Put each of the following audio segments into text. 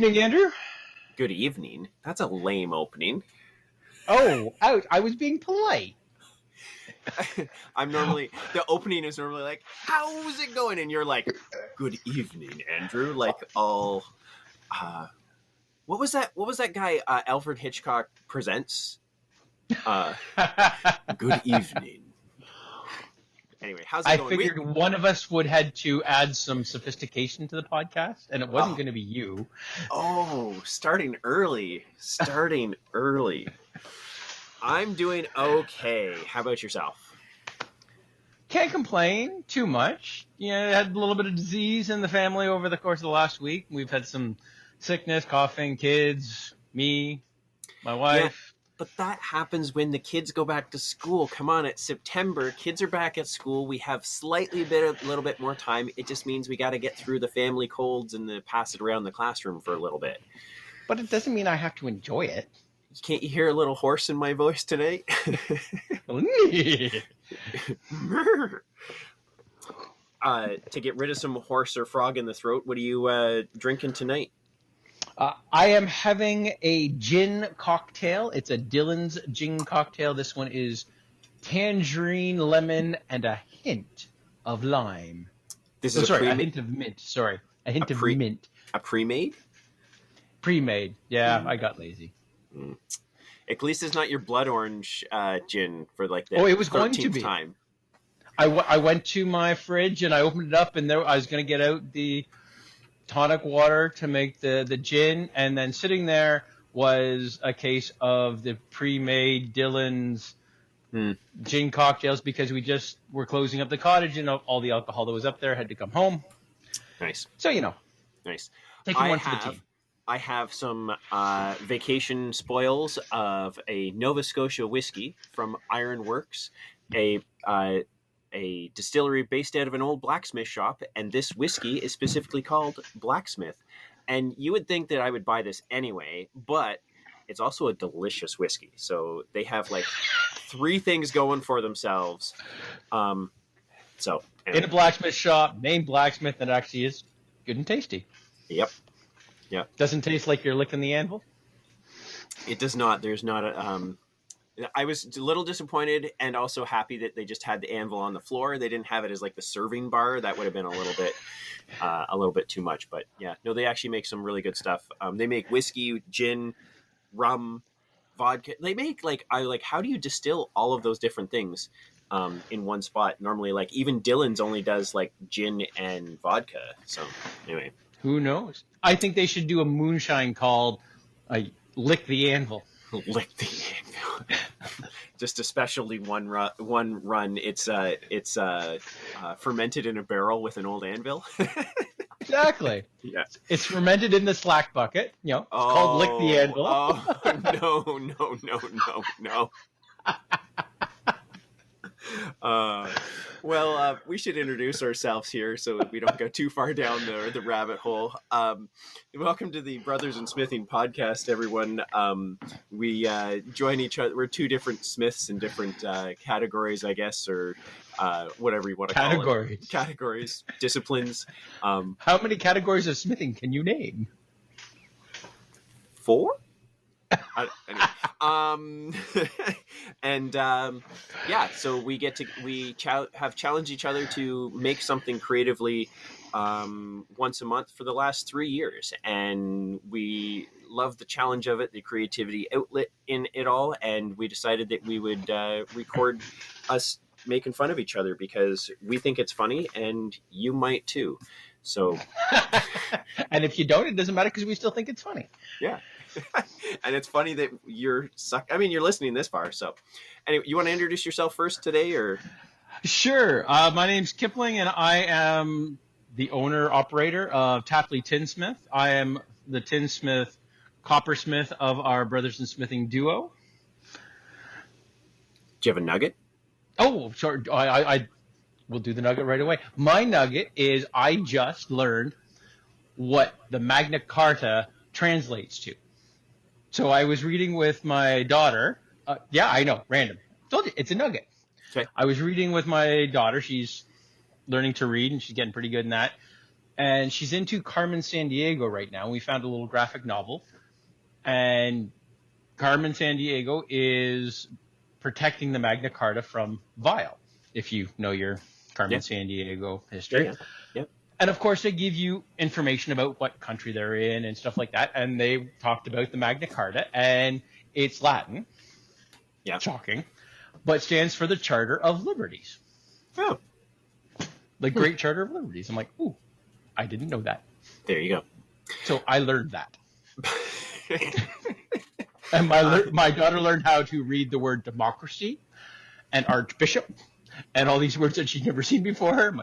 evening, Andrew. Good evening. That's a lame opening. Oh, I was being polite. The opening is normally like, how's it going? And you're like, good evening, Andrew. Like all, what was that guy, Alfred Hitchcock Presents? Good evening. Anyway, how's it going? I figured one of us would had to add some sophistication to the podcast, and it wasn't going to be you. Oh, starting early. I'm doing okay. How about yourself? Can't complain too much. I had a little bit of disease in the family over the course of the last week. We've had some sickness, coughing, kids, me, my wife. Yeah, but that happens when the kids go back to school. Come on, it's September. Kids are back at school. We have a little bit more time. It just means we got to get through the family colds and pass it around the classroom for a little bit. But it doesn't mean I have to enjoy it. Can't you hear a little horse in my voice tonight? To get rid of some horse or frog in the throat, what are you drinking tonight? I am having a gin cocktail. It's a Dylan's gin cocktail. This one is tangerine, lemon, and a hint of lime. A hint of mint. Sorry, a hint of mint. A pre-made? Pre-made. Yeah, I got lazy. At least it's not your blood orange gin for like the it was going to be. Time. I went to my fridge and I opened it up and I was going to get out the tonic water to make the gin, and then sitting there was a case of the pre-made Dylan's gin cocktails because we just were closing up the cottage and all the alcohol that was up there had to come home. Nice. So, Nice. Taking one for the team. I have some vacation spoils of a Nova Scotia whiskey from Ironworks, a distillery based out of an old blacksmith shop, and this whiskey is specifically called Blacksmith. And you would think that I would buy this anyway, but it's also a delicious whiskey. So they have like 3 things going for themselves. Anyway. In a blacksmith shop, named Blacksmith, that actually is good and tasty. Yep. Yeah. Doesn't taste like you're licking the anvil? It does not. There's not a... I was a little disappointed and also happy that they just had the anvil on the floor. They didn't have it as like the serving bar. That would have been a little bit too much. But yeah, no, they actually make some really good stuff. They make whiskey, gin, rum, vodka. They make how do you distill all of those different things in one spot? Normally, like even Dylan's only does like gin and vodka. So anyway. Who knows? I think they should do a moonshine called Lick the Anvil. Lick the anvil. Just a specialty one run. It's fermented in a barrel with an old anvil. Exactly. Yeah. It's fermented in the slack bucket. It's called Lick the Anvil. No. We should introduce ourselves here so we don't go too far down the rabbit hole. Welcome to the Brothers in Smithing podcast, everyone. We join each other. We're 2 different Smiths in different categories, I guess, or whatever you want to call it. Categories, disciplines. How many categories of smithing can you name? 4? So we have challenged each other to make something creatively once a month for the last 3 years, and we love the challenge of it, the creativity outlet in it all, and we decided that we would record us making fun of each other because we think it's funny and you might too. So and if you don't, it doesn't matter because we still think it's funny. Yeah. And it's funny that you're listening this far. So anyway, you want to introduce yourself first today, or? Sure. My name's Kipling and I am the owner operator of Tapley Tinsmith. I am the tinsmith, coppersmith of our Brothers in Smithing duo. Do you have a nugget? Oh, sorry. I will do the nugget right away. My nugget is I just learned what the Magna Carta translates to. So I was reading with my daughter. Yeah, I know, random. Told you, it's a nugget. Okay. I was reading with my daughter. She's learning to read, and she's getting pretty good in that. and she's into Carmen Sandiego right now. We found a little graphic novel, and Carmen Sandiego is protecting the Magna Carta from Vile, if you know your Carmen Yeah. Sandiego Yeah, history. yeah, yeah. And of course, they give you information about what country they're in and stuff like that. And they talked about the Magna Carta, and it's Latin, Yeah. shocking, but stands for the Charter of Liberties, Oh, the Great Charter of Liberties. I'm like, ooh, I didn't know that. there you So I learned that. go. And my daughter learned how to read the word democracy and archbishop and all these words that she'd never seen before.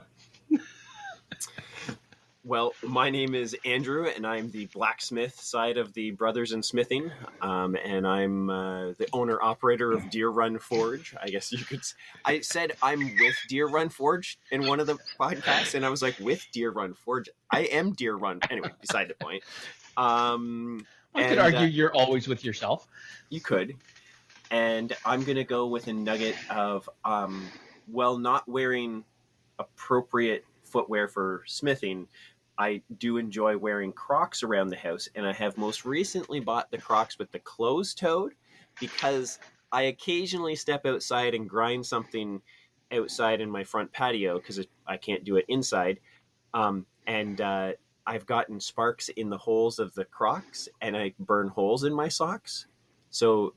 Well, my name is Andrew, and I'm the blacksmith side of the Brothers in Smithing, and I'm the owner-operator of Deer Run Forge. I guess you could... I said I'm with Deer Run Forge in one of the podcasts, and I was like, with Deer Run Forge? I am Deer Run. Anyway, beside the point. I could argue you're always with yourself. You could. And I'm going to go with a nugget of, not wearing appropriate footwear for smithing, I do enjoy wearing Crocs around the house, and I have most recently bought the Crocs with the closed-toed because I occasionally step outside and grind something outside in my front patio because I can't do it inside. I've gotten sparks in the holes of the Crocs, and I burn holes in my socks. So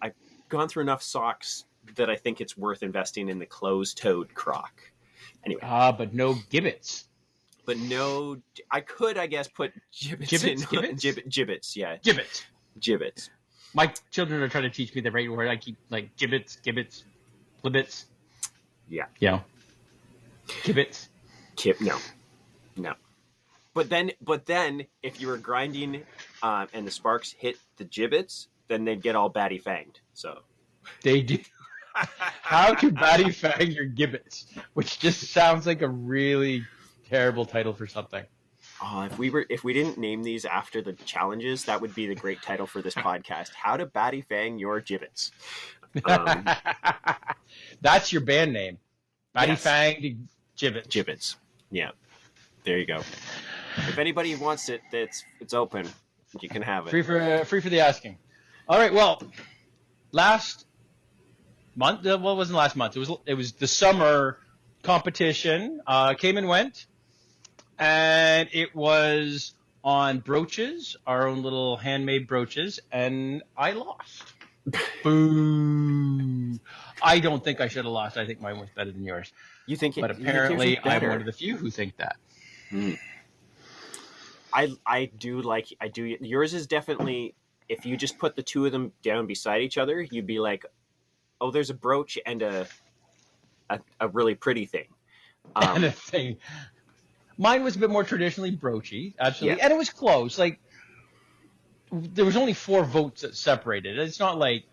I've gone through enough socks that I think it's worth investing in the closed-toed Croc. Anyway. But no gibbets. But no, I could, I guess, put gibbets in. Gibbets, yeah. Gibbets. My children are trying to teach me the right word. I keep like gibbets, glibbets. Yeah. Yeah. Gibbets. No. But then, if you were grinding and the sparks hit the gibbets, then they'd get all batty fanged. So they do. How to batty fang your gibbets, which just sounds like a really terrible title for something. Oh, if we didn't name these after the challenges, that would be the great title for this podcast. How to batty fang your gibbets. That's your band name. Batty fang gibbets. Gibbets. Yeah. There you go. If anybody wants it, it's open. You can have it. Free for the asking. All right. Well, last month. Well, it wasn't last month. It was the summer competition. Came and went. And it was on brooches, our own little handmade brooches, and I lost. Boo! I don't think I should have lost. I think mine was better than yours. You think? But apparently, I'm one of the few who think that. I do. Yours is definitely. If you just put the two of them down beside each other, you'd be like, "Oh, there's a brooch and a really pretty thing." And a thing. Mine was a bit more traditionally broachy, absolutely, and it was close. Like there was only 4 votes that separated. It's not like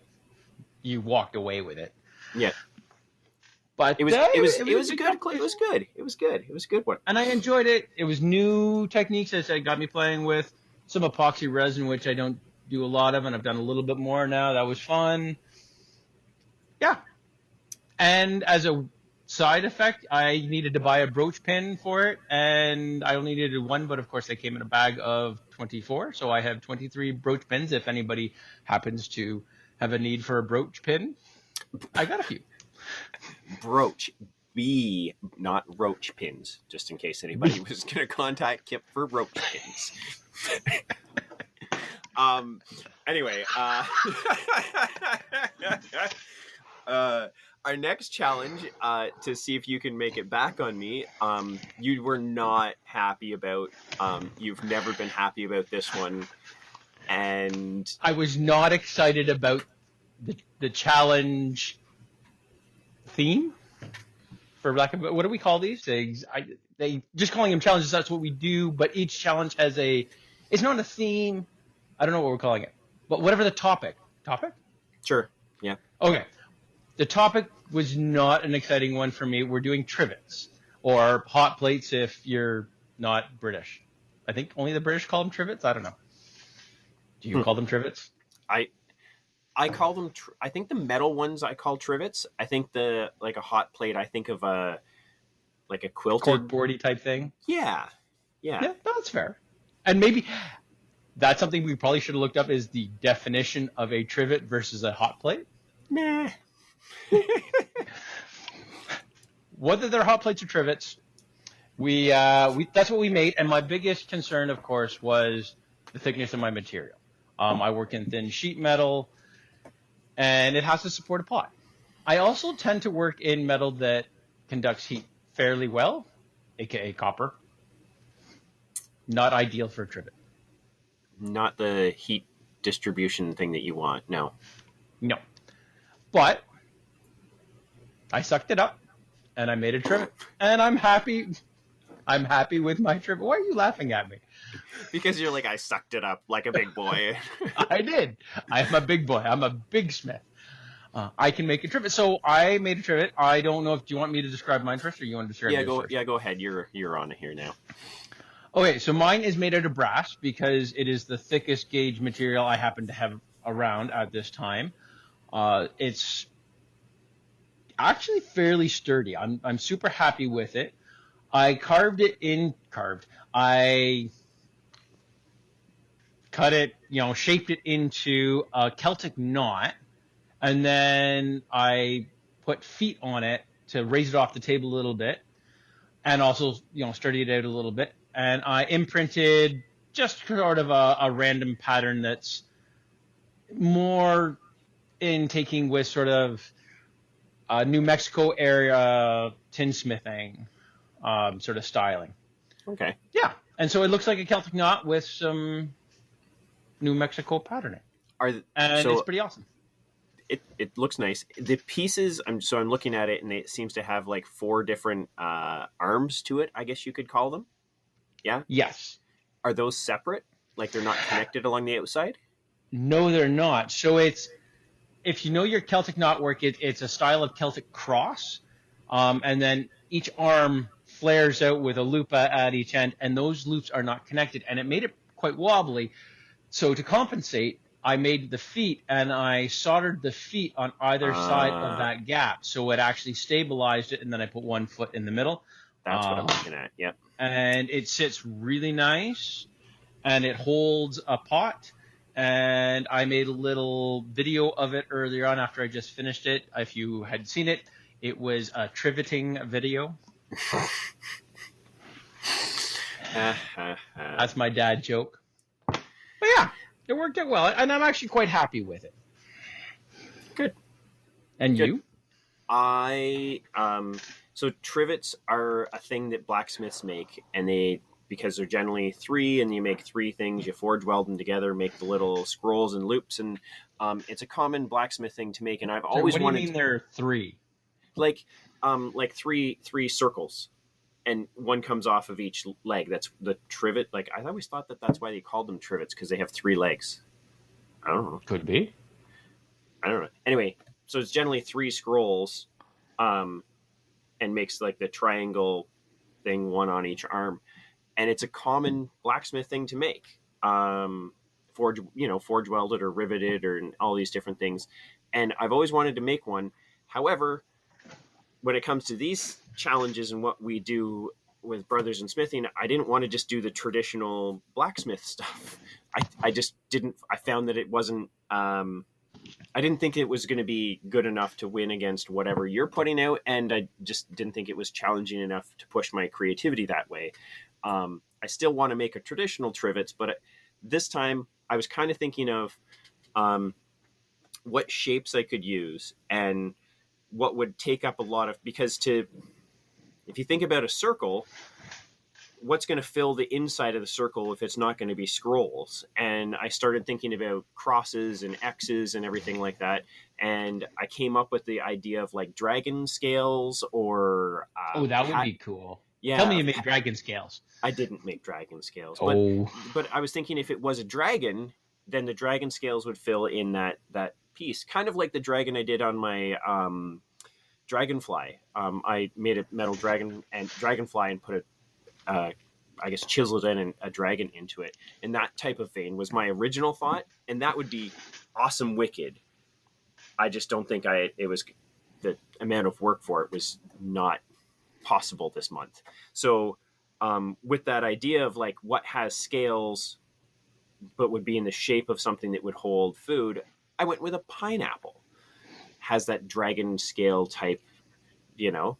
you walked away with it. Yeah, but it was good. It was good. It was a good one, and I enjoyed it. It was new techniques that got me playing with some epoxy resin, which I don't do a lot of, and I've done a little bit more now. That was fun. Yeah, and as a side effect, I needed to buy a brooch pin for it, and I only needed 1, but of course they came in a bag of 24, so I have 23 brooch pins. If anybody happens to have a need for a brooch pin, I got a few. Brooch, not roach pins, just in case anybody was going to contact Kip for roach pins. Anyway, our next challenge, to see if you can make it back on me, you were not happy about. You've never been happy about this one, and I was not excited about the challenge theme. For lack of, what do we call these things? They just calling them challenges. That's what we do. But each challenge has it's not a theme. I don't know what we're calling it, but whatever the topic. Topic? Sure. Yeah. Okay. The topic was not an exciting one for me. We're doing trivets, or hot plates if you're not British. I think only the British call them trivets. I don't know. Do you call them trivets? I call them. I think the metal ones I call trivets. I think like a hot plate. I think of a quilted corkboardy type thing. Yeah. Yeah. Yeah, that's fair. And maybe that's something we probably should have looked up is the definition of a trivet versus a hot plate. Nah. Whether they're hot plates or trivets, we that's what we made. And my biggest concern, of course, was the thickness of my material. I work in thin sheet metal, and it has to support a pot. I also tend to work in metal that conducts heat fairly well, aka copper. Not ideal for a trivet. Not the heat distribution thing that you want. No. No. But I sucked it up and I made a trivet. And I'm happy. I'm happy with my trivet. Why are you laughing at me? Because you're like, I sucked it up like a big boy. I did. I'm a big boy. I'm a big smith. I can make a trivet. So I made a trivet. I don't know if do you want me to describe mine first or you want to describe yours first? Go ahead. You're on it here now. Okay, so mine is made out of brass because it is the thickest gauge material I happen to have around at this time. It's actually fairly sturdy. I'm super happy with it. I I cut it, shaped it into a Celtic knot, and then I put feet on it to raise it off the table a little bit, and also, sturdy it out a little bit. And I imprinted just sort of a random pattern that's more in taking with sort of New Mexico area tinsmithing sort of styling. Okay. Yeah. And so it looks like a Celtic knot with some New Mexico patterning. It's pretty awesome. It looks nice. The pieces, I'm looking at it, and it seems to have like 4 different arms to it, I guess you could call them. Yeah? Yes. Are those separate? Like they're not connected along the outside? No, they're not. So if you know your Celtic knotwork, it's a style of Celtic cross, and then each arm flares out with a loop at each end, and those loops are not connected, and it made it quite wobbly. So to compensate, I made the feet, and I soldered the feet on either side of that gap, so it actually stabilized it, and then I put one foot in the middle. That's what I'm looking at, yep. And it sits really nice, and it holds a pot. And I made a little video of it earlier on after I just finished it. If you had seen it, it was a triveting video. That's my dad joke. But yeah, it worked out well, and I'm actually quite happy with it. Good. And Good. You? So trivets are a thing that blacksmiths make, and because they're generally 3, and you make 3 things, you forge weld them together, make the little scrolls and loops, and it's a common blacksmith thing to make. And I've always wanted. What do you mean there are 3? Like three circles, and one comes off of each leg. That's the trivet. Like I always thought that's why they called them trivets, because they have 3 legs. I don't know. Could be. I don't know. Anyway, so it's generally 3 scrolls, and makes like the triangle thing, one on each arm. And it's a common blacksmith thing to make. Forge welded or riveted or all these different things. And I've always wanted to make one. However, when it comes to these challenges and what we do with Brothers in Smithing, I didn't want to just do the traditional blacksmith stuff. I just didn't. I found that it wasn't. I didn't think it was going to be good enough to win against whatever you're putting out, and I just didn't think it was challenging enough to push my creativity that way. I still want to make a traditional trivets, but this time I was kind of thinking of what shapes I could use and what would take up a lot of, because if you think about a circle, what's going to fill the inside of the circle if it's not going to be scrolls? And I started thinking about crosses and X's and everything like that. And I came up with the idea of like dragon scales or... that would be cool. Yeah. Tell me you made dragon scales. I didn't make dragon scales. Oh. But I was thinking if it was a dragon, then the dragon scales would fill in that piece. Kind of like the dragon I did on my dragonfly. I made a metal dragon and dragonfly and put it... I guess chiseled in a dragon into it. And that type of vein was my original thought. And that would be awesome wicked. I just don't think it was the amount of work for it was not possible this month. So with that idea of like what has scales but would be in the shape of something that would hold food, I went with a pineapple. Has that dragon scale type, you know.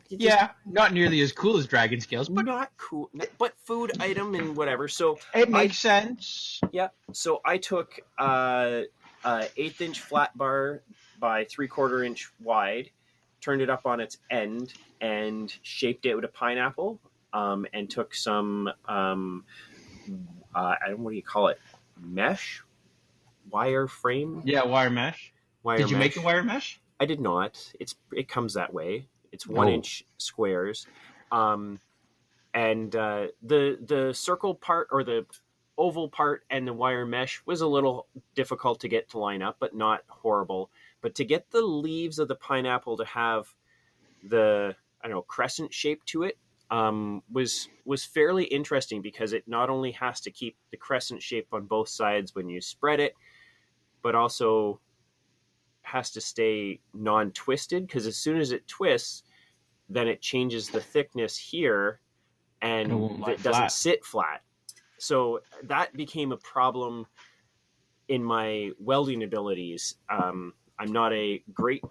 Yeah, not nearly as cool as dragon scales, but Not cool, but food item and whatever. So it I makes sense. yeah. So I took 1/8 inch flat bar by 3/4 inch wide, turned it up on its end, and shaped it with a pineapple. And took some I don't know, what do you call it? Mesh, wire frame, Yeah, wire mesh. wire Did you make mesh. the wire mesh? I did not. It comes that way. It's one Oh. inch squares. And the circle part or the oval part and the wire mesh was a little difficult to get to line up, but not horrible. But to get the leaves of the pineapple to have the, I don't know, crescent shape to it, was fairly interesting, because it not only has to keep the crescent shape on both sides when you spread it, but also has to stay non-twisted, because as soon as it twists, then it changes the thickness here, And it won't and lie it doesn't flat. sit flat. So that became a problem in my welding abilities. I'm not a great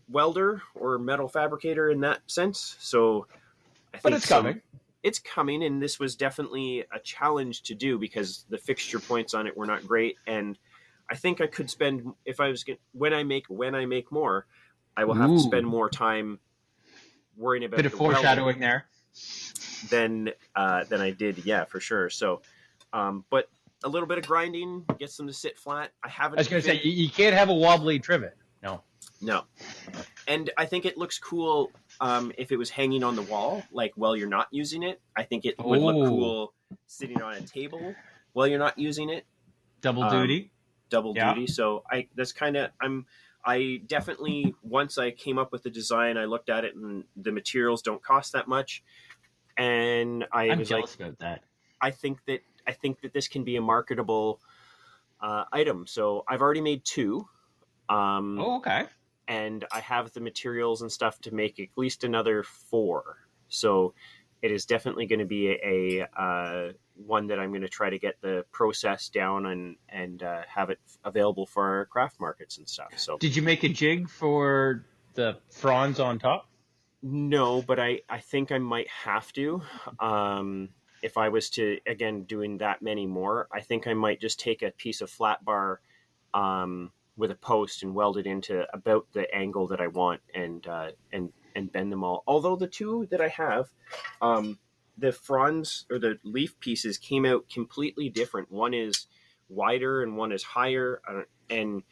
welder or metal fabricator in that sense, so I But think it's coming. it's coming, and this was definitely a challenge to do because the fixture points on it were not great, and I think I could spend, if I was when I make more, I will have to spend more time worrying about Bit of the welding foreshadowing there. than I did, yeah, for sure. So, but a little bit of grinding gets them to sit flat. I haven't. I was going to say, you can't have a wobbly trivet. No, and I think it looks cool if it was hanging on the wall, like while you're not using it. I think it would look cool sitting on a table while you're not using it. Double duty. Double duty. So I definitely, once I came up with the design, I looked at it, and the materials don't cost that much, and I'm jealous about that. I think that this can be a marketable item. So I've already made 2. Okay. And I have the materials and stuff to make at least another 4. So it is definitely going to be a one that I'm going to try to get the process down and have it available for our craft markets and stuff. So did you make a jig for the fronds on top? No, but I think I might have to. If I was to, again, doing that many more, I think I might just take a piece of flat bar with a post and weld it into about the angle that I want, and bend them all. Although the 2 that I have, the fronds or the leaf pieces came out completely different. One is wider and one is higher, and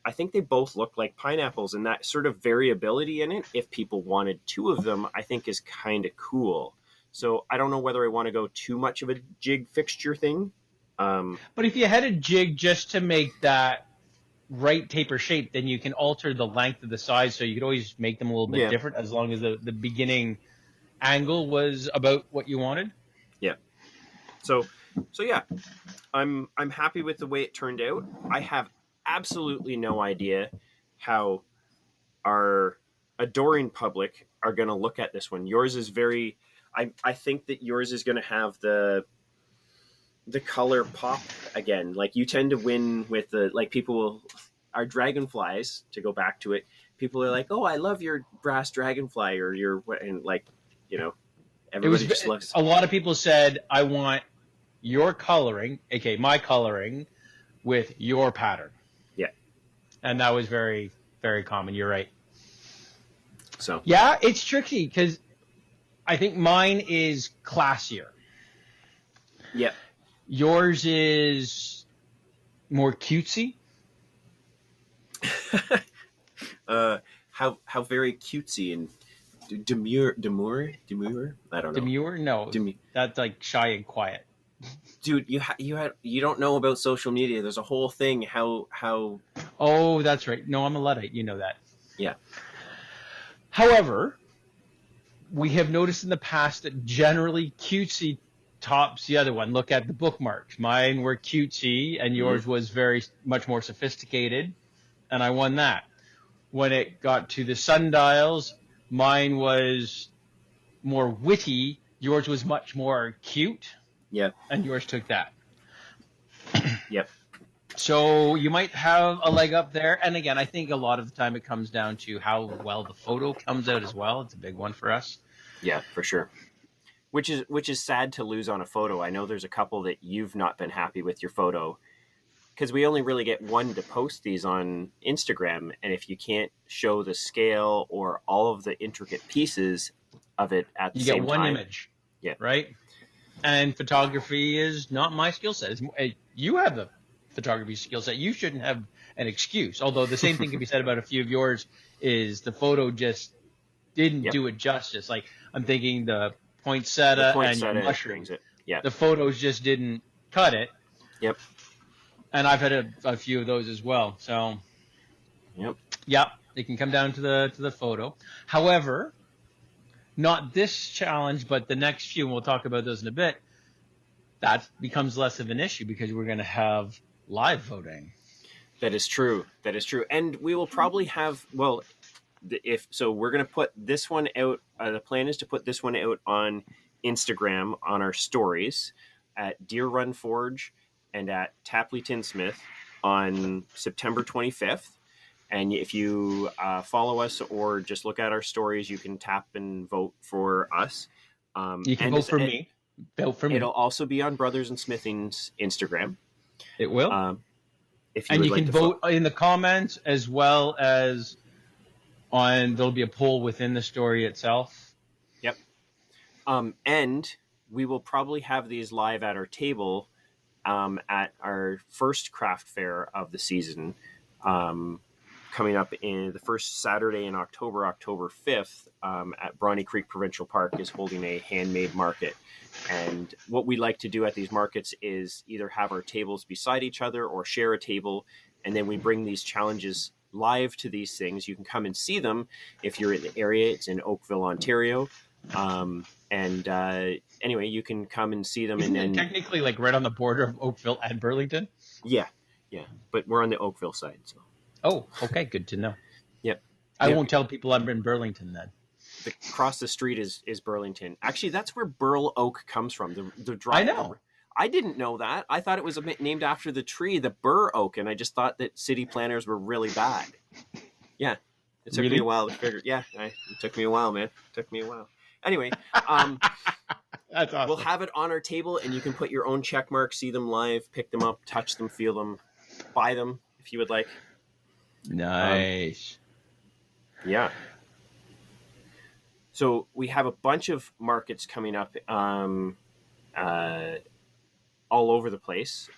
I think they both look like pineapples, and that sort of variability in it, if people wanted 2 of them, I think is kind of cool. So I don't know whether I want to go too much of a jig fixture thing. But if you had a jig just to make that right taper shape, then you can alter the length of the sides, so you could always make them a little bit different, as long as the beginning angle was about what you wanted. Yeah. So yeah, I'm happy with the way it turned out. I have absolutely no idea how our adoring public are going to look at this one. Yours is very, I think that yours is going to have the color pop again. Like, you tend to win with the, like, people, our dragonflies, to go back to it, people are like, oh, I love your brass dragonfly, or your, and like, everybody just loves. A lot of people said, I want your coloring, aka my coloring, with your pattern. Yeah. And that was very, very common. You're right. So yeah, it's tricky because I think mine is classier. Yeah. Yours is more cutesy. How very cutesy and demure. I don't know. Demure? No, that's like shy and quiet. Dude, you don't know about social media. There's a whole thing how. Oh, that's right. No, I'm a Luddite. You know that. Yeah. However, we have noticed in the past that generally cutesy tops the other one. Look at the bookmarks. Mine were cutesy, and yours was very much more sophisticated, and I won that. When it got to the sundials, mine was more witty, yours was much more cute, Yep. and yours took that. Yep. So you might have a leg up there. And again, I think a lot of the time it comes down to how well the photo comes out as well. It's a big one for us. Yeah, for sure. Which is sad to lose on a photo. I know there's a couple that you've not been happy with your photo, because we only really get one to post these on Instagram. And if you can't show the scale or all of the intricate pieces of it at the same time. You get one image. Yeah. Right? And photography is not my skill set. You have the photography skill set. You shouldn't have an excuse. Although the same thing can be said about a few of yours, is the photo just didn't do it justice. Like, I'm thinking the poinsettia and your mushrooms. Yeah. The photos just didn't cut it. Yep. And I've had a few of those as well. So, yeah, it can come down to the photo. However, not this challenge, but the next few, and we'll talk about those in a bit, that becomes less of an issue because we're going to have live voting. That is true. That is true. And we will probably have, well, we're going to put this one out. The plan is to put this one out on Instagram on our stories at Deer Run Forge and at Tapley Tinsmith on September 25th. And if you follow us or just look at our stories, you can tap and vote for us. You can vote for me. Vote for me. It'll also be on Brothers and Smithing's Instagram. It will. If you and you like can vote in the comments, as well as there'll be a poll within the story itself. Yep. And we will probably have these live at our table at our first craft fair of the season, coming up in the first Saturday in October 5th, at Brawny Creek Provincial Park, is holding a handmade market. And what we like to do at these markets is either have our tables beside each other or share a table, and then we bring these challenges live to these things. You can come and see them if you're in the area. It's in Oakville, Ontario. Anyway, you can come and see them. Isn't and it technically like right on the border of Oakville and Burlington? Yeah. But we're on the Oakville side, so. Oh, okay, good to know. Yep. I won't tell people I'm in Burlington then. Across the street is Burlington. Actually, that's where Burl Oak comes from. The dry. I know. I didn't know that. I thought it was named after the tree, the bur oak, and I just thought that city planners were really bad. Yeah, it took me a while to figure. Yeah, it took me a while, man. It took me a while. Anyway, that's awesome. We'll have it on our table, and you can put your own check marks, see them live, pick them up, touch them, feel them, buy them if you would like. Nice. Yeah. So we have a bunch of markets coming up all over the place.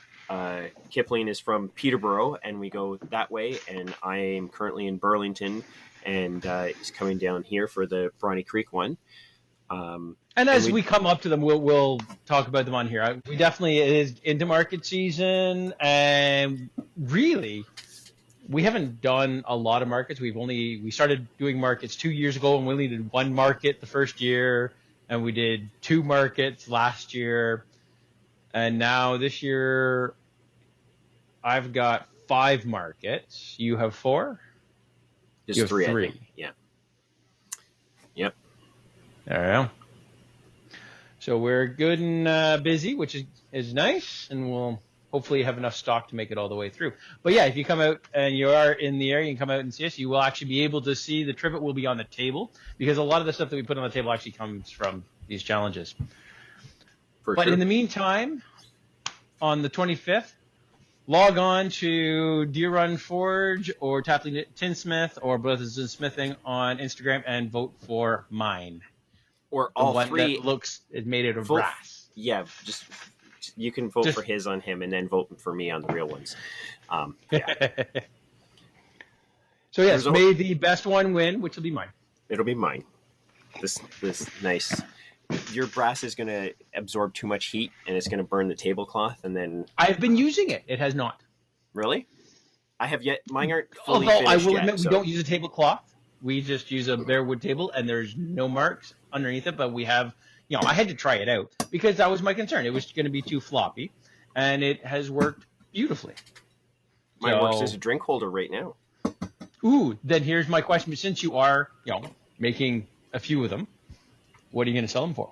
Kipling is from Peterborough, and we go that way. And I am currently in Burlington, and is coming down here for the Brawny Creek one. And as we come up to them, we'll talk about them on here. We definitely, it is into market season, and really, we haven't done a lot of markets. We started doing markets 2 years ago, and we only did one market the first year, and we did 2 markets last year. And now this year, I've got 5 markets. You have 4? Just you have 3. 3. I think. Yeah. Yep. There we go. So we're good and busy, which is nice, and we'll hopefully have enough stock to make it all the way through. But yeah, if you come out and you are in the area, you can come out and see us. You will actually be able to see the trivet will be on the table, because a lot of the stuff that we put on the table actually comes from these challenges. But in the meantime, on the 25th, log on to Deer Run Forge or Tapley Tinsmith or Brothers and Smithing on Instagram and vote for mine. Or all one 3. That looks is made out of brass. Yeah, just you can vote for his on him, and then vote for me on the real ones. Yeah. So yes, may the best one win, which will be mine. It'll be mine. This nice. Your brass is going to absorb too much heat, and it's going to burn the tablecloth, and then I've been using it. It has not. Really? I have yet. Mine aren't fully Although finished I will yet, admit, we don't use a tablecloth. We just use a bare wood table, and there's no marks underneath it. But we have, I had to try it out because that was my concern. It was going to be too floppy, and it has worked beautifully. Mine works as a drink holder right now. Ooh, then here's my question: since you are, making a few of them, what are you going to sell them for?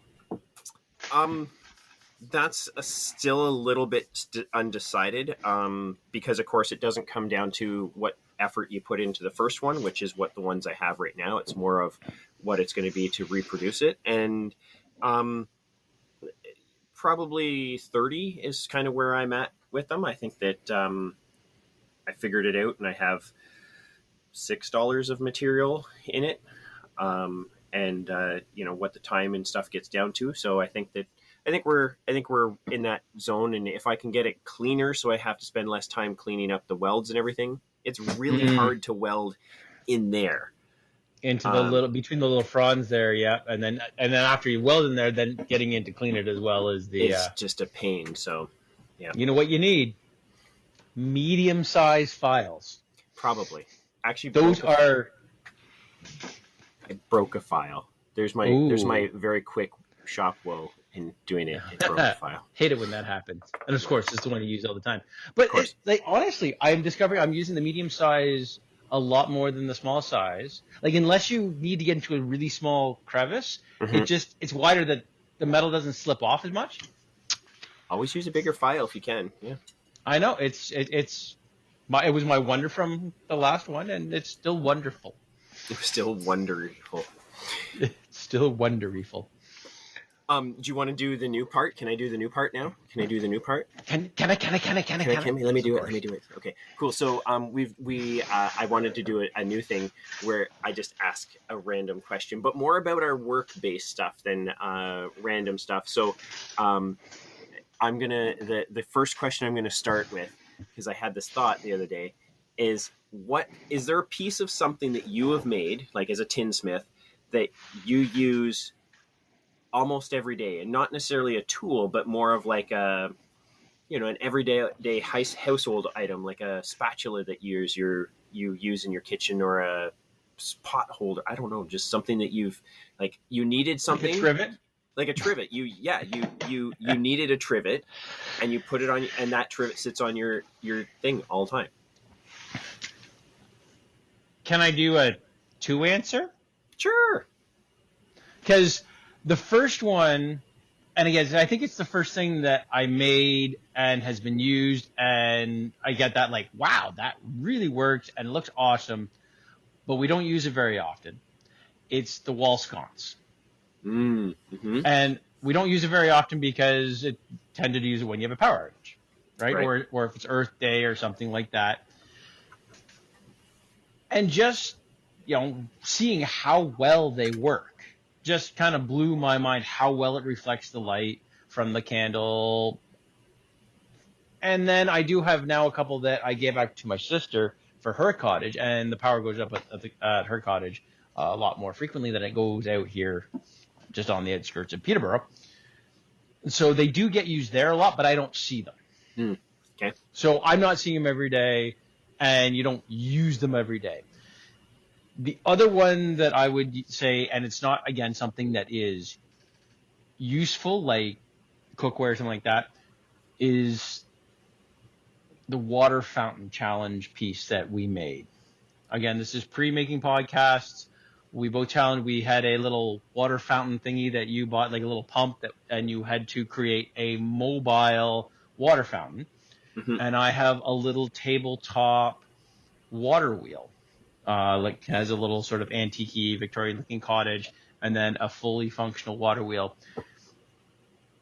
That's still a little bit undecided, because of course it doesn't come down to what effort you put into the first one, which is what the ones I have right now. It's more of what it's going to be to reproduce it, and um, probably 30 is kind of where I'm at with them. I think that I figured it out, and I have $6 of material in it, and what the time and stuff gets down to. So I think we're in that zone, and if I can get it cleaner, so I have to spend less time cleaning up the welds and everything. It's really hard to weld in there. Into the little between the little fronds there, yeah, and then after you weld in there, then getting in to clean it as well is it's just a pain. So, yeah, you know what you need? Medium-sized files. Probably. Actually, those are. I broke a file. There's my very quick shop woe in doing it. It broke a file. Hate it when that happens. And of course, it's the one you use all the time. But honestly, I'm discovering I'm using the medium size a lot more than the small size. Like, unless you need to get into a really small crevice, it's wider that the metal doesn't slip off as much. Always use a bigger file if you can. Yeah, I know it was my wonder from the last one, and it's still wonderful. It was still wonderful. It's still wonderful. Do you want to do the new part? Can I do the new part now? Can I do the new part? Can I? Let me do it. Okay, cool. So I wanted to do a new thing where I just ask a random question, but more about our work-based stuff than random stuff. So I'm gonna the first question I'm gonna start with, because I had this thought the other day, is there a piece of something that you have made, like as a tinsmith, that you use almost every day, and not necessarily a tool, but more of like an everyday household item, like a spatula that you use in your kitchen, or a pot holder? I don't know, just something that you needed something. Like a trivet? Like a trivet. You needed a trivet, and you put it on, and that trivet sits on your thing all the time. Can I do a 2 answer? Sure. Because the first one, and again, I think it's the first thing that I made and has been used, and I get that, like, wow, that really worked and it looks awesome, but we don't use it very often. It's the wall sconce. Mm-hmm. And we don't use it very often because it tended to use it when you have a power outage, right? Or if it's Earth Day or something like that. And just, seeing how well they work just kind of blew my mind, how well it reflects the light from the candle. And then I do have now a couple that I gave back to my sister for her cottage, and the power goes up at her cottage a lot more frequently than it goes out here just on the outskirts of Peterborough. So they do get used there a lot, but I don't see them. Okay. So I'm not seeing them every day, and you don't use them every day. The other one that I would say, and it's not, again, something that is useful, like cookware or something like that, is the water fountain challenge piece that we made. Again, this is pre-making podcasts. We both challenged. We had a little water fountain thingy that you bought, like a little pump, and you had to create a mobile water fountain. Mm-hmm. And I have a little tabletop water wheel. Has a little sort of antique Victorian-looking cottage, and then a fully functional water wheel.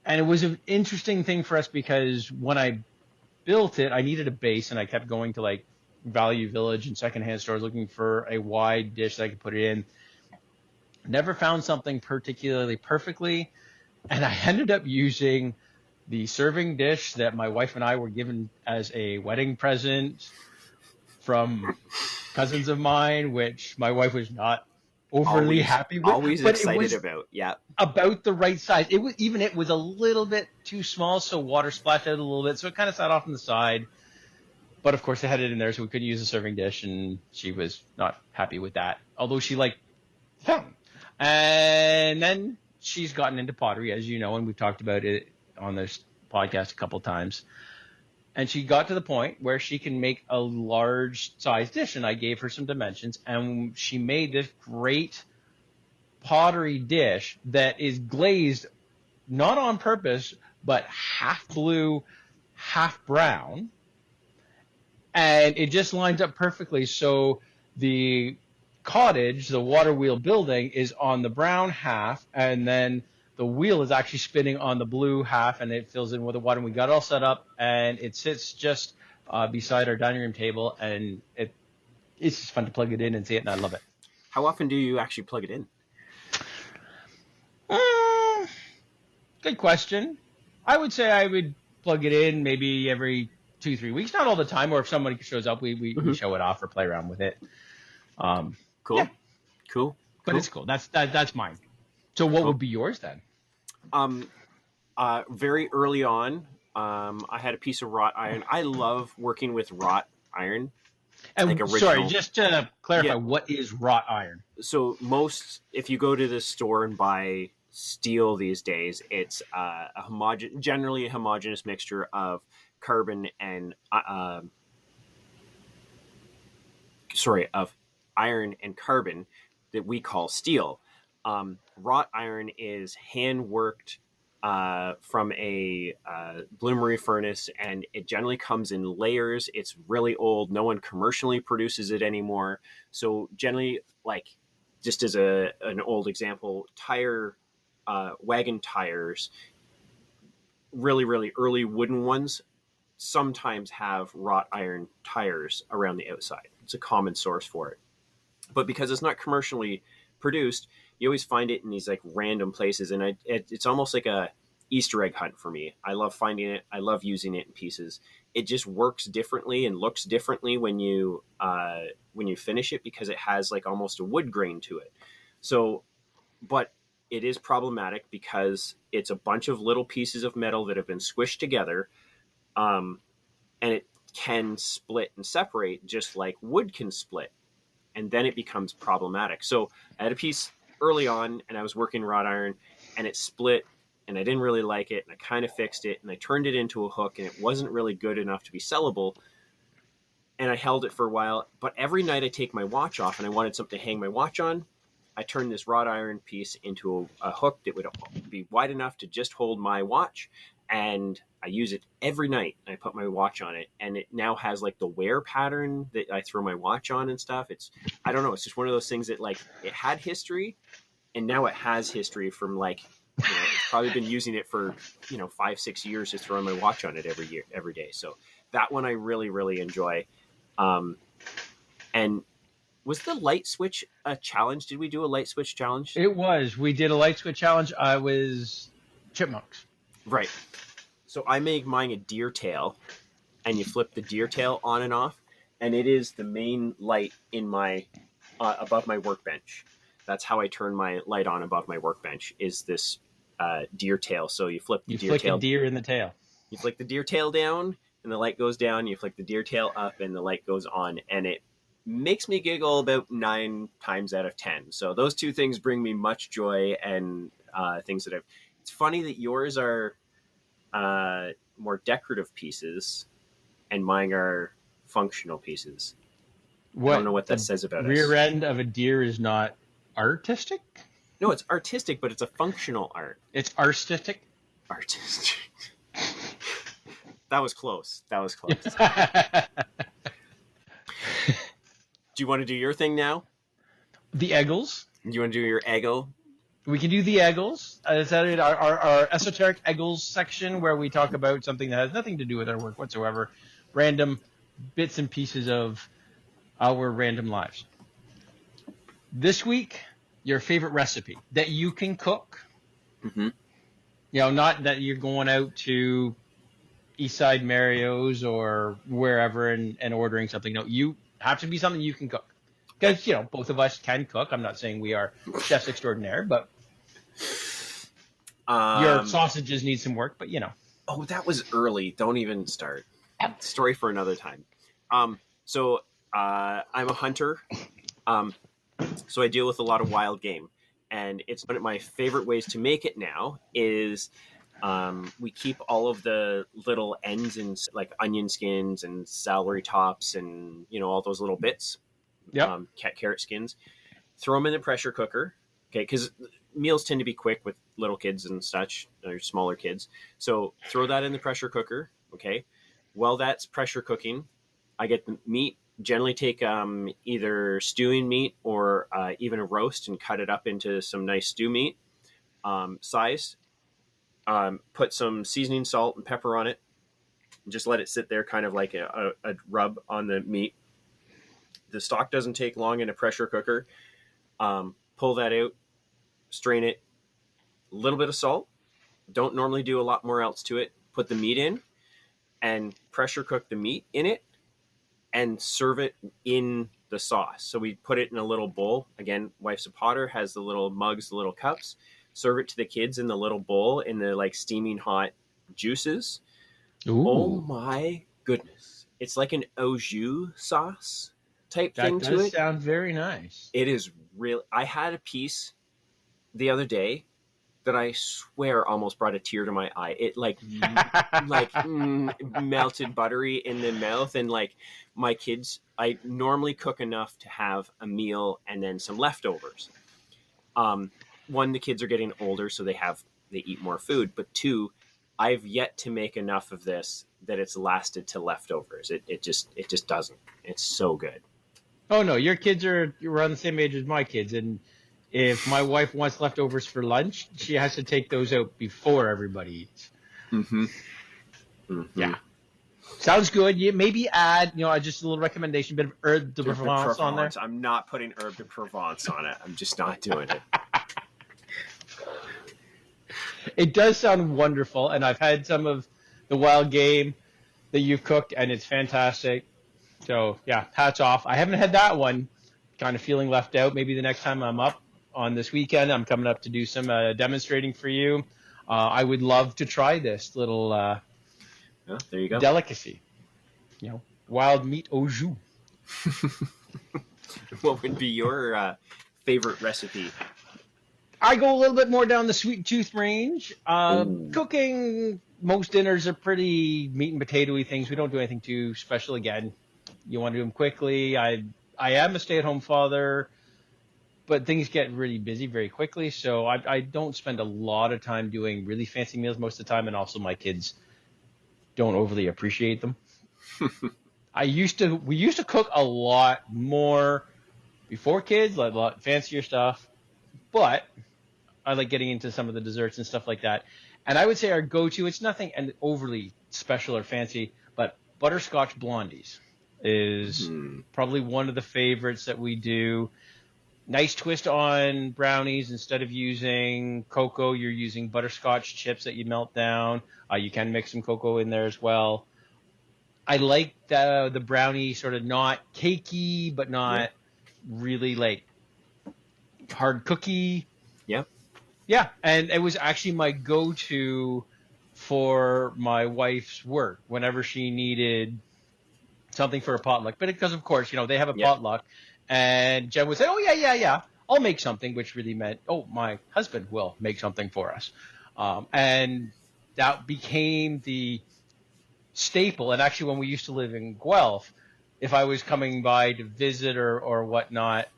And it was an interesting thing for us because when I built it, I needed a base, and I kept going to like Value Village and secondhand stores looking for a wide dish that I could put it in. Never found something particularly perfectly, and I ended up using the serving dish that my wife and I were given as a wedding present from cousins of mine, which my wife was not overly happy with. Always excited about, yeah. About the right size. It was a little bit too small, so water splashed out a little bit, so it kind of sat off on the side. But of course, they had it in there, so we couldn't use a serving dish, and she was not happy with that. Although she liked the fountain. And then she's gotten into pottery, as you know, and we've talked about it on this podcast a couple times. And she got to the point where she can make a large size dish, and I gave her some dimensions, and she made this great pottery dish that is glazed not on purpose, but half blue, half brown, and it just lines up perfectly. So the cottage, the water wheel building, is on the brown half, and then the wheel is actually spinning on the blue half, and it fills in with the water. And we got it all set up, and it sits just beside our dining room table, and it's just fun to plug it in and see it, and I love it. How often do you actually plug it in? Good question. I would say I would plug it in maybe every 2-3 weeks, not all the time. Or if somebody shows up, we show it off or play around with it. Cool, yeah. cool. But it's cool. That's mine. So what would be yours then? Very early on, I had a piece of wrought iron. I love working with wrought iron. And like original. Sorry, just to clarify, Yeah. what is wrought iron? So if you go to the store and buy steel these days, it's generally a homogeneous mixture of carbon and of iron and carbon that we call steel. Wrought iron is hand worked from a bloomery furnace, and it generally comes in layers. It's really old. No one commercially produces it anymore. So generally, like, just as an old example, wagon tires, really, really early wooden ones, sometimes have wrought iron tires around the outside. It's a common source for it. But because it's not commercially produced, you always find it in these like random places, and it's almost like a Easter egg hunt for me. I love finding it. I love using it in pieces. It just works differently and looks differently when you finish it, because it has like almost a wood grain to it. So, but it is problematic because it's a bunch of little pieces of metal that have been squished together, and it can split and separate just like wood can split, and then it becomes problematic. So I had a piece early on, and I was working wrought iron, and it split, and I didn't really like it, and I kind of fixed it, and I turned it into a hook, and it wasn't really good enough to be sellable, and I held it for a while. But every night I take my watch off, and I wanted something to hang my watch on, I turned this wrought iron piece into a hook that would be wide enough to just hold my watch, and I use it every night. I put my watch on it, and it now has like the wear pattern that I throw my watch on and stuff. I don't know. It's just one of those things that, like, it had history, and now it has history from, like, I've probably been using it for 5-6 years, just throwing my watch on it every day. So that one I really, really enjoy. And was the light switch a challenge? Did we do a light switch challenge? It was. We did a light switch challenge. I was chipmunks. Right. So I make mine a deer tail, and you flip the deer tail on and off, and it is the main light in my above my workbench. That's how I turn my light on above my workbench, is this deer tail. So you flip the deer tail. You flick a deer in the tail. You flick the deer tail down, and the light goes down. You flick the deer tail up, and the light goes on, and it makes me giggle about 9 times out of 10. So those two things bring me much joy, and things that it's funny that yours are more decorative pieces and mine are functional pieces. I don't know what that says about rear us. Rear end of a deer is not artistic? No, it's artistic, but it's a functional art. It's artistic? Artistic. That was close. Do you want to do your thing now? The eggels. Do you want to do your eggel? We can do the eggels. Is that our esoteric eggels section, where we talk about something that has nothing to do with our work whatsoever, random bits and pieces of our random lives. This week, your favorite recipe that you can cook. Mm-hmm. Not that you're going out to Eastside Mario's or wherever and ordering something. No, you have to be something you can cook. Because, both of us can cook. I'm not saying we are chefs extraordinaire, but your sausages need some work, but Oh, that was early. Don't even start. Story for another time. So I'm a hunter. So I deal with a lot of wild game. And it's one of my favorite ways to make it now is we keep all of the little ends and like onion skins and celery tops and, all those little bits. Yep. Carrot skins. Throw them in the pressure cooker. Okay, because meals tend to be quick with little kids and such, or smaller kids. So throw that in the pressure cooker. Okay. While that's pressure cooking, I get the meat. Generally take either stewing meat or even a roast and cut it up into some nice stew meat size. Put some seasoning, salt, and pepper on it. And just let it sit there, kind of like a rub on the meat. The stock doesn't take long in a pressure cooker. Pull that out, strain it. A little bit of salt. Don't normally do a lot more else to it. Put the meat in and pressure cook the meat in it and serve it in the sauce. So we put it in a little bowl. Again, Wife's a Potter has the little mugs, the little cups. Serve it to the kids in the little bowl in the like steaming hot juices. Ooh. Oh my goodness. It's like an au jus sauce type thing to it. That does sound very nice. It is real. I had a piece the other day that I swear almost brought a tear to my eye. It melted buttery in the mouth. And like my kids, I normally cook enough to have a meal and then some leftovers. One, the kids are getting older, so they eat more food. But two, I've yet to make enough of this that it's lasted to leftovers. It just doesn't. It's so good. Oh no, your kids are around the same age as my kids, and if my wife wants leftovers for lunch, she has to take those out before everybody eats. Mm-hmm. Mm-hmm. Yeah, sounds good. You maybe add, just a little recommendation, bit of herb de Provence on there. I'm not putting herb de Provence on it. I'm just not doing it. It does sound wonderful, and I've had some of the wild game that you've cooked, and it's fantastic. So, yeah, hats off. I haven't had that one. Kind of feeling left out. Maybe the next time I'm up on this weekend, I'm coming up to do some demonstrating for you. I would love to try this little there you go. delicacy. Wild meat au jus. What would be your favorite recipe? I go a little bit more down the sweet tooth range. Cooking, most dinners are pretty meat and potato-y things. We don't do anything too special. Again, you want to do them quickly. I am a stay-at-home father, but things get really busy very quickly. So I don't spend a lot of time doing really fancy meals most of the time. And also my kids don't overly appreciate them. We used to cook a lot more before kids, like a lot fancier stuff, but I like getting into some of the desserts and stuff like that. And I would say our go-to, it's nothing overly special or fancy, but butterscotch blondies is probably one of the favorites that we do. Nice twist on brownies. Instead of using cocoa, you're using butterscotch chips that you melt down. You can mix some cocoa in there as well. I like the brownie sort of not cakey, but not really like hard cookie. Yeah. Yeah, and it was actually my go-to for my wife's work whenever she needed something for a potluck. But because, of course, they have a potluck, and Jen would say, "Oh yeah, I'll make something," which really meant, "Oh, my husband will make something for us," and that became the staple. And actually, when we used to live in Guelph, if I was coming by to visit or whatnot,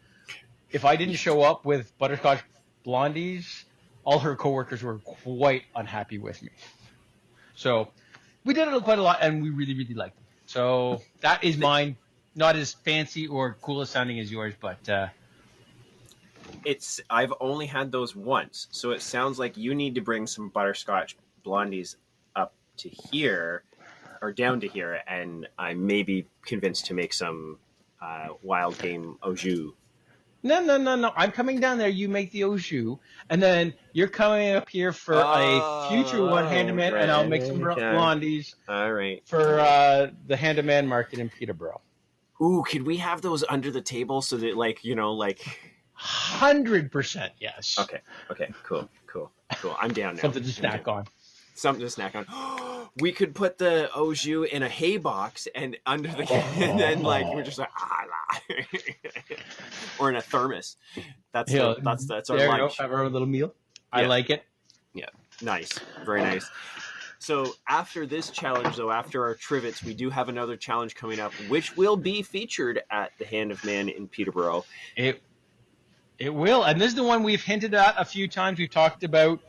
if I didn't show up with butterscotch blondies, all her coworkers were quite unhappy with me. So we did it quite a lot, and we really, really liked them. So that is mine. Not as fancy or cool as sounding as yours, but I've only had those once, so it sounds like you need to bring some butterscotch blondies up to here or down to here, and I may be convinced to make some wild game au jus. No. I'm coming down there. You make the au jus, and then you're coming up here for a future one, Hand-to-Man, and I'll make some blondies. All right. For the Hand-to-Man market in Peterborough. Ooh, could we have those under the table so that, 100% yes. Okay, cool. I'm down now. Something to snack on. We could put the au jus in a hay box and under the and then we're just like or in a thermos. That's our lunch. Have our little meal. Yeah. I like it. Yeah, nice, very nice. So after this challenge, though, after our trivets, we do have another challenge coming up, which will be featured at the Hand of Man in Peterborough. It will. And this is the one we've hinted at a few times. We've talked about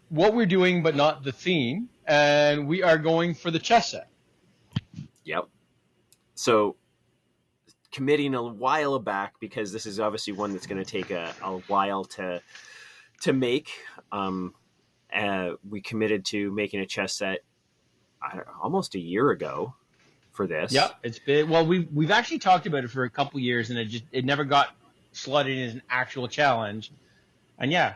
what we're doing, but not the theme. And we are going for the chess set. Yep. So committing a while back, because this is obviously one that's going to take a while to make. We committed to making a chess set almost a year ago for this. Yep, it's been we've actually talked about it for a couple years, and it never got slotted in as an actual challenge. And yeah,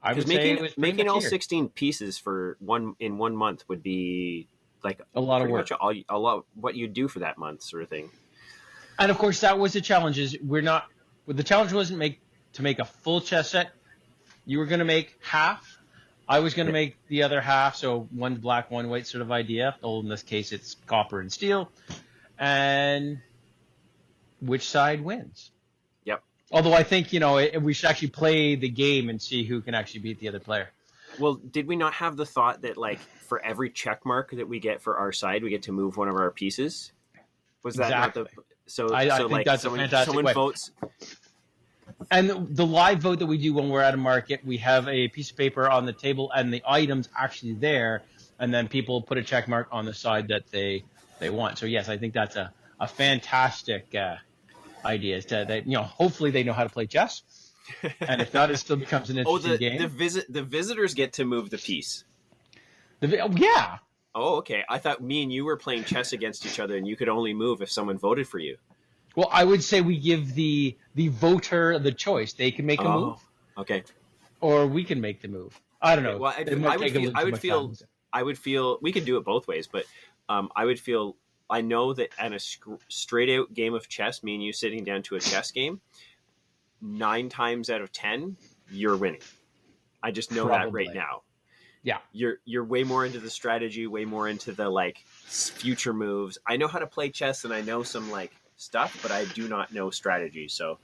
I would say it was making all here. 16 pieces for one month would be like a lot of work. A lot what you do for that month, sort of thing. And of course, that was the challenge. The challenge wasn't to make a full chess set. You were going to make half. I was going to make the other half, so one black, one white sort of idea. Well, in this case, it's copper and steel. And which side wins? Yep. Although I think, we should actually play the game and see who can actually beat the other player. Well, did we not have the thought that, like, for every check mark that we get for our side, we get to move one of our pieces? Was that exactly. Not the... So, I think like, that's a fantastic someone way. votes... And the live vote that we do when we're at a market, we have a piece of paper on the table and the items actually there, and then people put a check mark on the side that they want. So yes, I think that's a fantastic idea. Hopefully they know how to play chess, and if not, it still becomes an interesting game. The visitors get to move the piece. Yeah. Oh, okay. I thought me and you were playing chess against each other, and you could only move if someone voted for you. Well, I would say we give the voter the choice. They can make a move. Okay. Or we can make the move. I don't know. Well, I would feel we could do it both ways, but I would feel I know that at a straight out game of chess, me and you sitting down to a chess game, 9 times out of 10, you're winning. I just know that right now. Yeah. You're way more into the strategy, way more into the like future moves. I know how to play chess and I know some like stuff, but I do not know strategy. So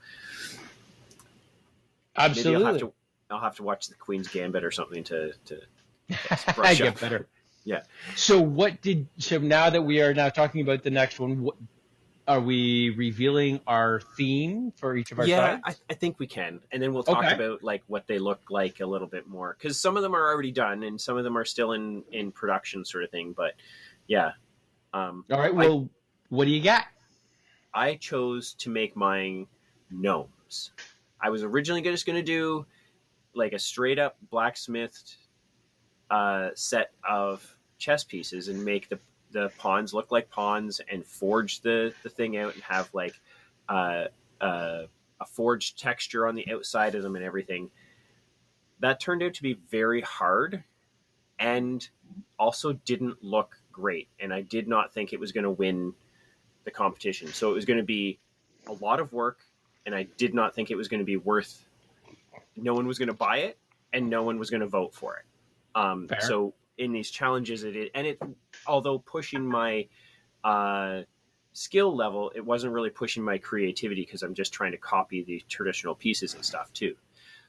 absolutely, maybe I'll have to watch the Queen's Gambit or something to brush get up. better. Yeah. So now that we are now talking about the next one, are we revealing our theme for each of our sides? Yeah, I think we can, and then we'll talk about like what they look like a little bit more, because some of them are already done and some of them are still in production, sort of thing. But yeah. All right. Well, what do you got? I chose to make mine gnomes. I was originally just going to do like a straight up blacksmithed set of chess pieces and make the pawns look like pawns and forge the thing out and have like a forged texture on the outside of them and everything. That turned out to be very hard and also didn't look great. And I did not think it was going to win the competition. So it was going to be a lot of work, and I did not think it was going to be worth. No one was going to buy it, and no one was going to vote for it. So in these challenges, although pushing my skill level, it wasn't really pushing my creativity because I'm just trying to copy the traditional pieces and stuff too.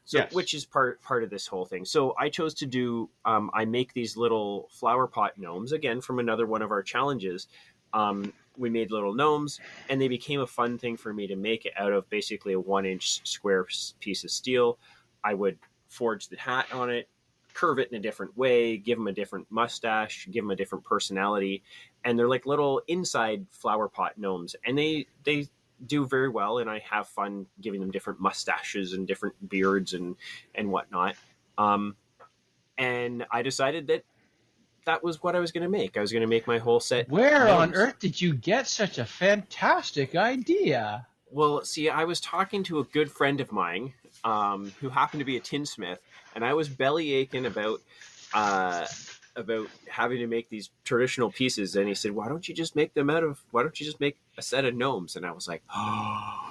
So yes. Which is part of this whole thing. So I chose to do. I make these little flower pot gnomes again from another one of our challenges. We made little gnomes, and they became a fun thing for me to make out of basically a 1-inch square piece of steel. I would forge the hat on it, curve it in a different way, give them a different mustache, give them a different personality, and they're like little inside flower pot gnomes, and they do very well, and I have fun giving them different mustaches and different beards and whatnot. And I decided that was what I was going to make. I was going to make my whole set. Where on earth did you get such a fantastic idea? Well, see, I was talking to a good friend of mine who happened to be a tinsmith, and I was belly aching about having to make these traditional pieces. And he said, why don't you just make a set of gnomes? And I was like, oh.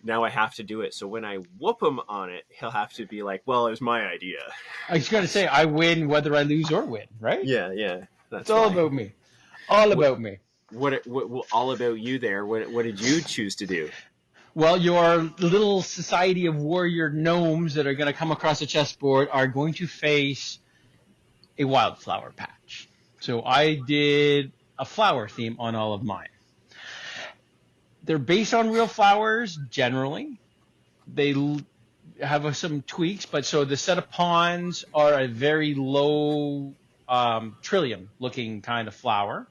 Now I have to do it. So when I whoop him on it, he'll have to be like, well, it was my idea. I was going to say, I win whether I lose or win, right? Yeah. It's all about me. About me. What all about you there? What did you choose to do? Well, your little society of warrior gnomes that are going to come across the chessboard are going to face a wildflower patch. So I did a flower theme on all of mine. They're based on real flowers, generally. they have some tweaks, but so the set of pawns are a very low trillium looking kind of flower.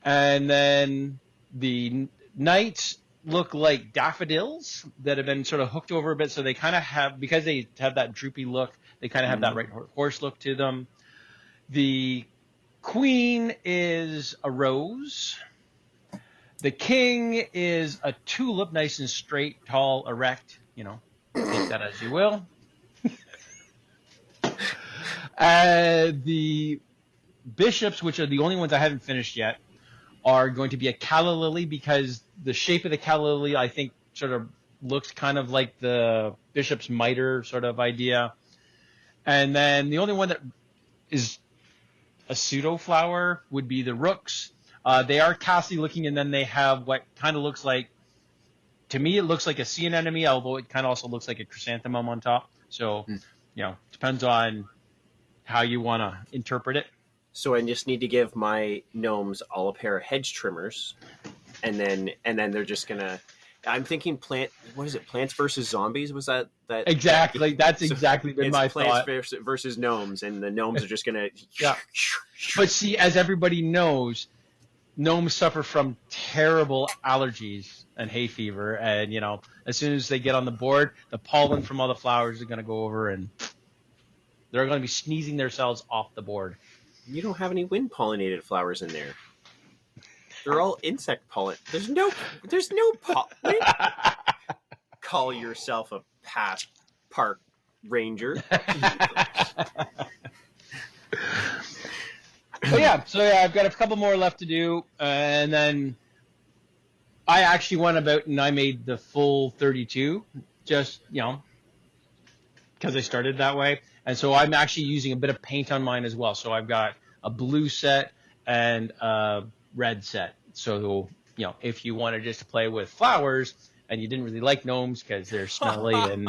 And then the knights look like daffodils that have been sort of hooked over a bit. So they kind of have, because they have that droopy look, they kind of have that right horse look to them. The queen is a rose. The king is a tulip, nice and straight, tall, erect. Take that as you will. The bishops, which are the only ones I haven't finished yet, are going to be a calla lily, because the shape of the calla lily, I think, sort of looks kind of like the bishop's mitre sort of idea. And then the only one that is a pseudo flower would be the rooks. They are cassie looking, and then they have what kind of looks like, to me, it looks like a sea anemone, although it kind of also looks like a chrysanthemum on top. So, depends on how you want to interpret it. So I just need to give my gnomes all a pair of hedge trimmers, and then they're just gonna. I'm thinking Plants versus Zombies? Was that exactly? That's exactly been my thought. Plants versus gnomes, and the gnomes are just gonna. Yeah. But see, as everybody knows, gnomes suffer from terrible allergies and hay fever, and as soon as they get on the board, the pollen from all the flowers are going to go over, and they're going to be sneezing themselves off the board. You don't have any wind pollinated flowers in there. They're all insect pollen. There's no pollen. Call yourself a past park ranger. So I've got a couple more left to do, and then I actually went about and I made the full 32, just because I started that way, and so I'm actually using a bit of paint on mine as well. So I've got a blue set and a red set. So if you wanted just to play with flowers and you didn't really like gnomes because they're smelly, and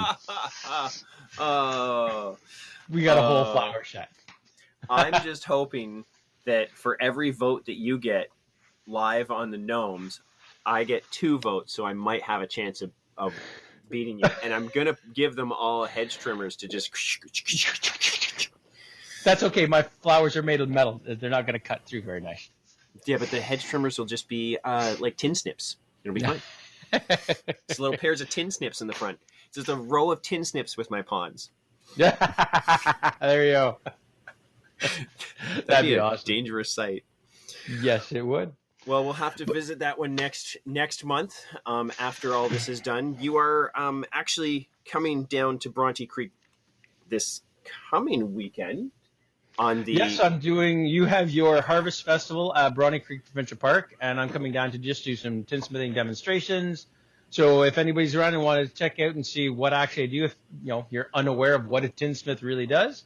we got a whole flower set. I'm just hoping that for every vote that you get live on the gnomes, I get 2 votes, so I might have a chance of beating you. And I'm going to give them all hedge trimmers to just... That's okay. My flowers are made of metal. They're not going to cut through very nice. Yeah, but the hedge trimmers will just be like tin snips. It'll be fine. It's little pairs of tin snips in the front. It's just a row of tin snips with my pawns. There you go. That'd be a awesome. Dangerous sight. Yes, it would. Well, we'll have to visit that one next month after all this is done. You are actually coming down to Bronte Creek this coming weekend. Yes, I'm doing. You have your Harvest Festival at Bronte Creek Provincial Park, and I'm coming down to just do some tinsmithing demonstrations. So if anybody's around and want to check out and see what actually I do, if you're unaware of what a tinsmith really does,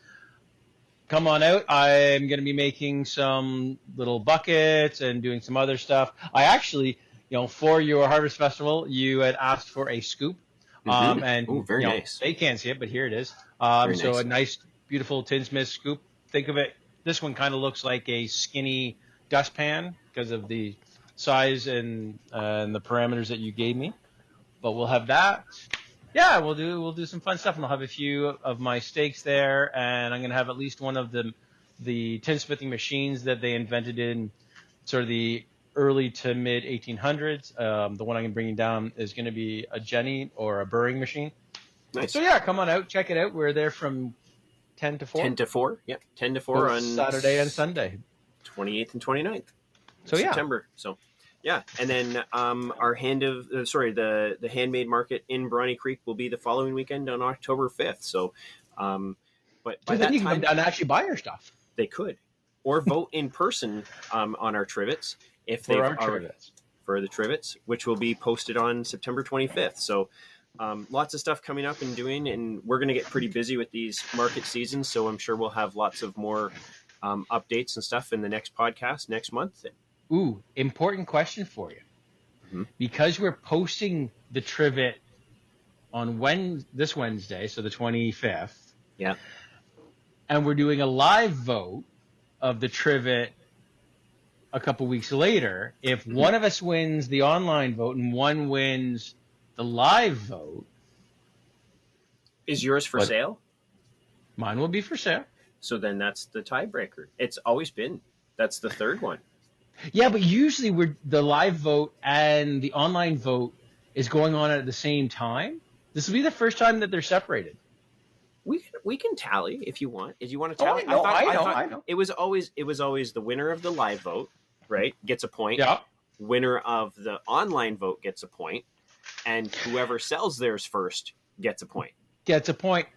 come on out. I'm going to be making some little buckets and doing some other stuff. I actually, for your Harvest Festival, you had asked for a scoop. And very nice. They can't see it, but here it is. Nice. A nice, beautiful tinsmith scoop. Think of it. This one kind of looks like a skinny dustpan because of the size and the parameters that you gave me. But we'll have that. Yeah, we'll do some fun stuff, and I'll have a few of my steaks there, and I'm going to have at least one of the tinsmithing machines that they invented in sort of the early to mid 1800s. The one I'm bringing down is going to be a Jenny or a burring machine. Nice. So yeah, come on out, check it out. We're there from 10 to 4. 10 to 4, yep. 10 to 4 on Saturday and Sunday. 28th and 29th so September. So yeah, and then our the handmade market in Bronte Creek will be the following weekend on October 5th. So, but by that you time, can come down and actually buy your stuff. They could, or vote in person on our trivets if they are for the trivets, which will be posted on September 25th. So. Lots of stuff coming up and doing, and we're going to get pretty busy with these market seasons. So I'm sure we'll have lots of more updates and stuff in the next podcast next month. Ooh, important question for you. Mm-hmm. Because we're posting the trivet on this Wednesday, so the 25th. Yeah. And we're doing a live vote of the trivet a couple weeks later. If one of us wins the online vote and one wins the live vote, Is yours for But sale? mine will be for sale. So then that's the tiebreaker. It's always been. That's the third one. Yeah, but usually the live vote and the online vote is going on at the same time. This will be the first time that they're separated. We can tally if you want. If you want to Oh, tally, I know. it was always the winner of the live vote, right, gets a point. Yeah, Winner of the online vote gets a point, and whoever sells theirs first gets a point. gets a point.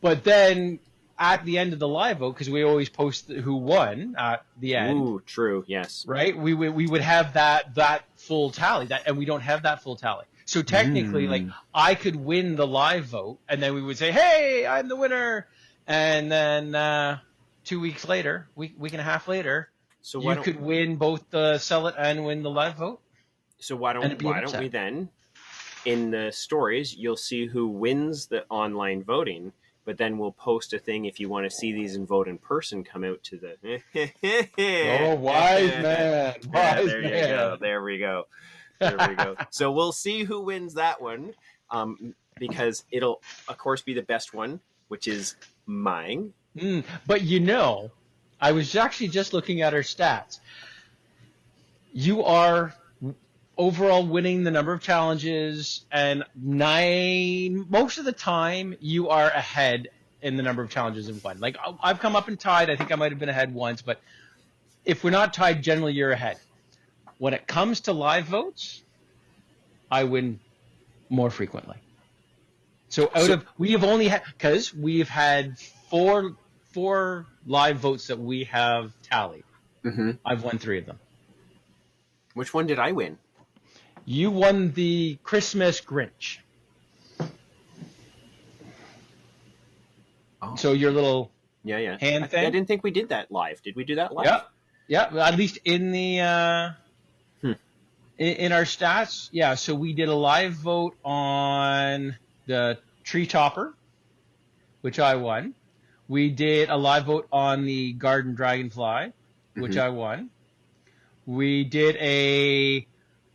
But then at the end of the live vote, because we always post who won at the end. Ooh, true. Yes. Right. We would have that full tally, and we don't have that full tally. So technically, like, I could win the live vote, and then we would say, "Hey, I'm the winner," and then 2 weeks later, week and a half later, So you could win both the sell it and win the live vote. So why don't we then, in the stories, you'll see who wins the online voting, but then we'll post a thing if you want to see these and vote in person. Come out to the Oh, wise man! Wise there man. You go. There we go. There we go. So we'll see who wins that one, because it'll of course be the best one, which is mine. But I was actually just looking at our stats. You are overall winning the number of challenges, and most of the time you are ahead in the number of challenges you've won. Like, I've come up and tied. I think I might have been ahead once, but if we're not tied, generally you're ahead. When it comes to live votes, I win more frequently. So we have only had, because we've had four live votes that we have tallied. Mm-hmm. I've won 3 of them. Which one did I win? You won the Christmas Grinch. Oh. So your little hand thing. I didn't think we did that live. Did we do that live? Yeah. At least in the in our stats. Yeah. So we did a live vote on the tree topper, which I won. We did a live vote on the garden dragonfly, which I won. We did a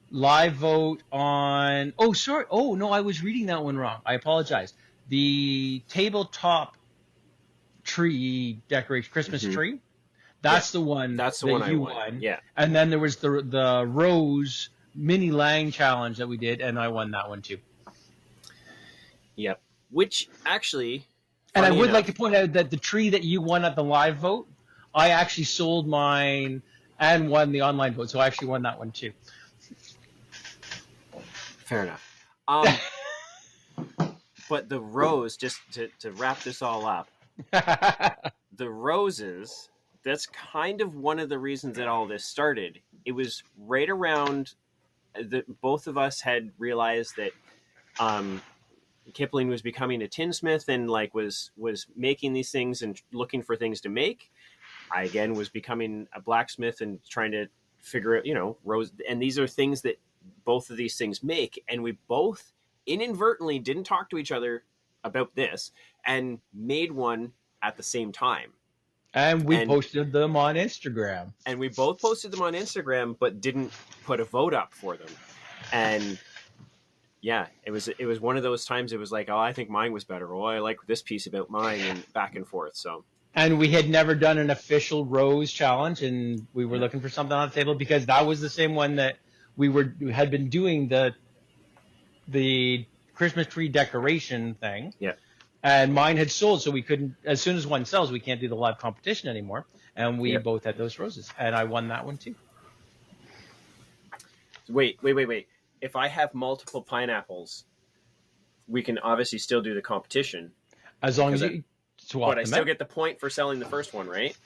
live vote on... Oh, sorry. Oh, no, I was reading that one wrong. I apologize. The tabletop tree decoration, Christmas tree, that's the one that you won. Yeah. And then there was the Rose Mini Lang challenge that we did, and I won that one too. Yep. Which actually... And I would like to point out that the tree that you won at the live vote, I actually sold mine and won the online vote, so I actually won that one too. Fair enough. But the rose, just to wrap this all up, the roses, that's kind of one of the reasons that all this started. It was right around that both of us had realized that Kipling was becoming a tinsmith and was making these things and looking for things to make. I again was becoming a blacksmith and trying to figure out, rose. And these are things that both of these things make. And we both inadvertently didn't talk to each other about this and made one at the same time. And we posted them on Instagram. And we both posted them on Instagram, but didn't put a vote up for them. And yeah, it was one of those times. It was like, oh, I think mine was better. Oh, I like this piece about mine, and back and forth. So. And we had never done an official rose challenge, and we were looking for something on the table because that was the same one that we had been doing the Christmas tree decoration thing. Yeah. And mine had sold, so we couldn't. As soon as one sells, we can't do the live competition anymore. And we both had those roses, and I won that one too. Wait. If I have multiple pineapples, we can obviously still do the competition. As long as you swap them. But I still get the point for selling the first one, right?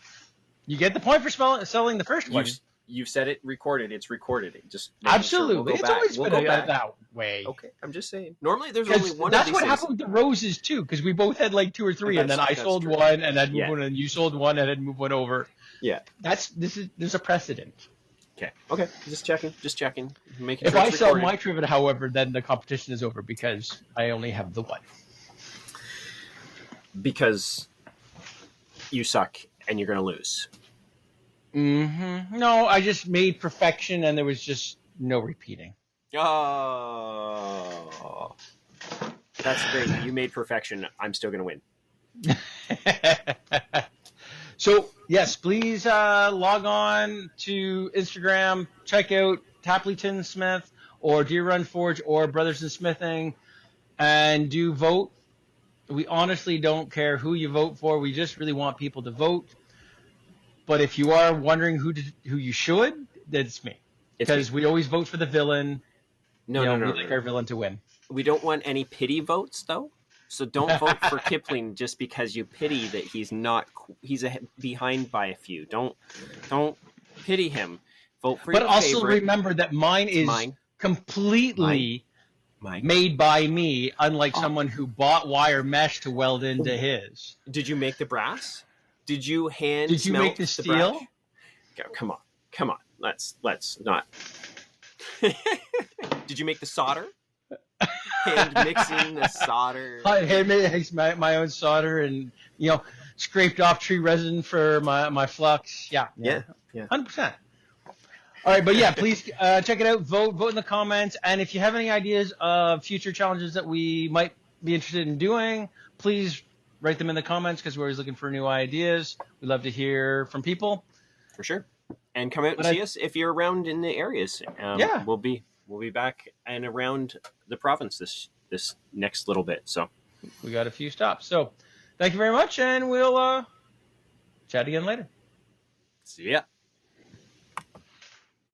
You get the point for selling the first one. You've said it recorded. It's recorded. Just absolutely. It's always been that way. Okay, I'm just saying. Normally, there's only one. That's what happened with the roses too, because we both had like 2 or 3, and then I sold one, and I'd move one, and you sold one, and I'd move one over. Yeah. There's a precedent. Okay. Just checking. If I sell my trivet, however, then the competition is over because I only have the one. Because you suck and you're going to lose. Mm-hmm. No, I just made perfection, and there was just no repeating. Oh. That's great. You made perfection. I'm still going to win. So, yes, please log on to Instagram, check out Tapleyton Smith or Deer Run Forge or Brothers in Smithing, and do vote. We honestly don't care who you vote for. We just really want people to vote. But if you are wondering who you should, that's me. Because we always vote for the villain. No, we like our villain to win. We don't want any pity votes, though. So don't vote for Kipling just because you pity that he's behind by a few. Don't pity him. Vote for your favorite. But also remember that mine is completely made by me, unlike someone who bought wire mesh to weld into his. Did you make the brass? Did you Did you make the steel? Come on. Let's not. Did you make the solder? Hand mixing the solder. I hand mix my own solder, and scraped off tree resin for my flux. Yeah. 100%. All right, but yeah, please check it out. Vote in the comments, and if you have any ideas of future challenges that we might be interested in doing, please write them in the comments because we're always looking for new ideas. We love to hear from people. For sure. And come out and see us if you're around in the areas. We'll be back and around the province this next little bit. So we got a few stops. So thank you very much, and we'll chat again later. See ya.